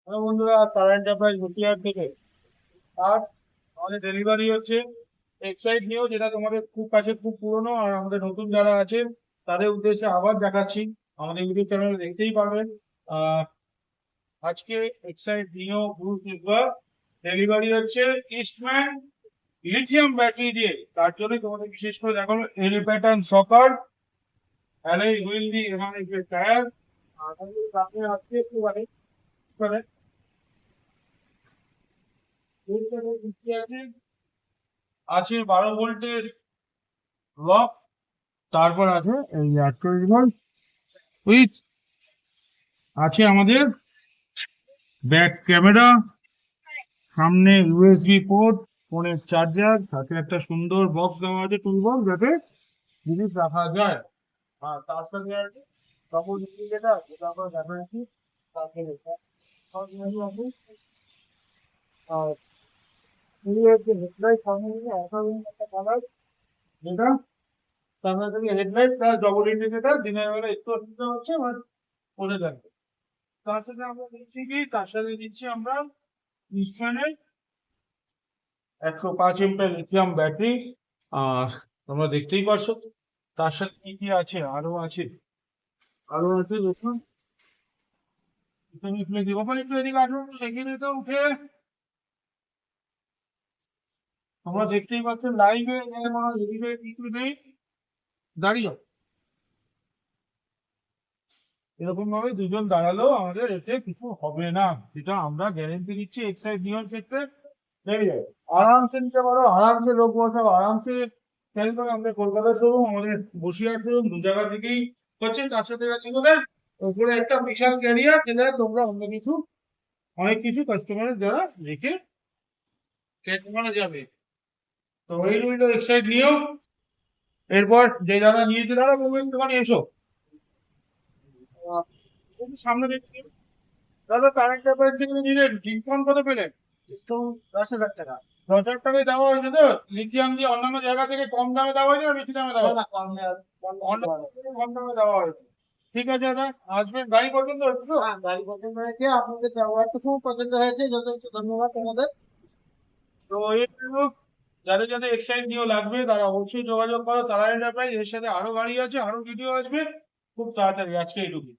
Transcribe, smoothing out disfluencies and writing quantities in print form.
Hello বন্ধুরা, তারা enterprise হুটিয়ার থেকে আর আমাদের ডেলিভারি হচ্ছে এক্সাইড নিও, যেটা তোমাদের খুব কাছে খুব পুরনো। আর আমাদের নতুন যারা আছে তাদের উদ্দেশ্যে আবার দেখাচ্ছি, আমাদের ইউটিউব চ্যানেলে দেখতেই পারবেন। আহ আজকে এক্সাইড নিও ব্লু সিলভার ডেলিভারি হচ্ছে ইস্টম্যান লিথিয়াম ব্যাটারি দিয়ে। তার জন্যই তোমাদের বিশেষ করে দেখানো এল প্যাটার্ন সকার অ্যালয় হুইল দি এখানে টায়ার। আর সামনে আসছে একটু মানে আছে 12 ভোল্টের লক। তারপর আছে এই 48 ভোল্ট উইথ আছে আমাদের ব্যাক ক্যামেরা, সামনে ইউএসবি পোর্ট, ফোনের চার্জার, সাথে একটা সুন্দর বক্স দেওয়া আছে, টুল বক্স, যাতে জিনিস রাখা যায়। আর তার সাথে আছে ডবল ইন্ডিকেটর, যেটা আমরা দেখাচ্ছি তাকে রেখে আর এই হচ্ছে হেডলাইট, সামনে একটা কালার, যেটা সামনে থেকে হেডলাইট প্লাস ডবল ইন্ডিকেটর। দিনের বেলা একটু অসুবিধা হচ্ছে, বাট করে যাবে। তার সাথে আমরা দিচ্ছি কি, তার সাথে দিচ্ছি আমরা ইস্ট্রানের 105 এমপের লিথিয়াম ব্যাটারি। আর তোমরা দেখতেই পারছো তার সাথে কি কি আছে, আরো আছে দেখুন। তুমি একটু দিব পারি, একটু এদিকে আসুন, সেখানে তো উঠে তোমরা দেখতেই পাচ্ছ লাইভে এদিকে কিছু নেই, দাঁড়িয়ে এরকম ভাবে দুজন দাঁড়ালেও আমাদের এতে কিছু হবে না, যেটা আমরা গ্যারেন্টি দিচ্ছি এক্সাইড নিয়র ক্ষেত্রে। ঠিক আছে, আরামসে নিতে পারো, আরামসে লোক বসাও, আরামসে সেল করো। আমাদের কলকাতা শোরুম, আমাদের বসিরহাট শোরুম, দু জায়গা থেকেই হচ্ছে। তার সাথে আছে বলে ওপরে একটা বিশাল ক্যারিয়ার, যেটা তোমরা অন্য কিছু অনেক কিছু কাস্টমারের দ্বারা রেখে কেটে মারা যাবে। তো এই রইল এক্সাইড নিও। এরপর যে যারা নিয়েছে তারা বলবেন দোকানে এসো। একটু সামনে দেখছি দাদা, কারেন্ট অ্যাফেয়ার্স থেকে নিলেন, ডিসকাউন্ট কত পেলেন? ডিসকাউন্ট 10,000 টাকা। 10,000 টাকায় দেওয়া হয়েছে তো? লিথিয়াম দিয়ে অন্যান্য জায়গা থেকে কম দামে দেওয়া হয়েছে না বেশি দামে দেওয়া হয়েছে? অন্য থেকে কম দামে দেওয়া হয়েছে। ঠিক আছে দাদা, আসবেন। গাড়ি পছন্দ হয়েছে তো? হ্যাঁ, গাড়ি পছন্দ হয়েছে, আপনাদের ব্যবহারটা খুব পছন্দ হয়েছে, যথেষ্ট ধন্যবাদ তোমাদের। তো এই হলো, যাদের যাদের এক্সাইজ নিয়েও লাগবে তারা অবশ্যই যোগাযোগ করো তারা এন্টারপ্রাইজ। এর সাথে আরো গাড়ি আছে, আরো ভিডিও আসবে খুব তাড়াতাড়ি। আজকে এইটুকু।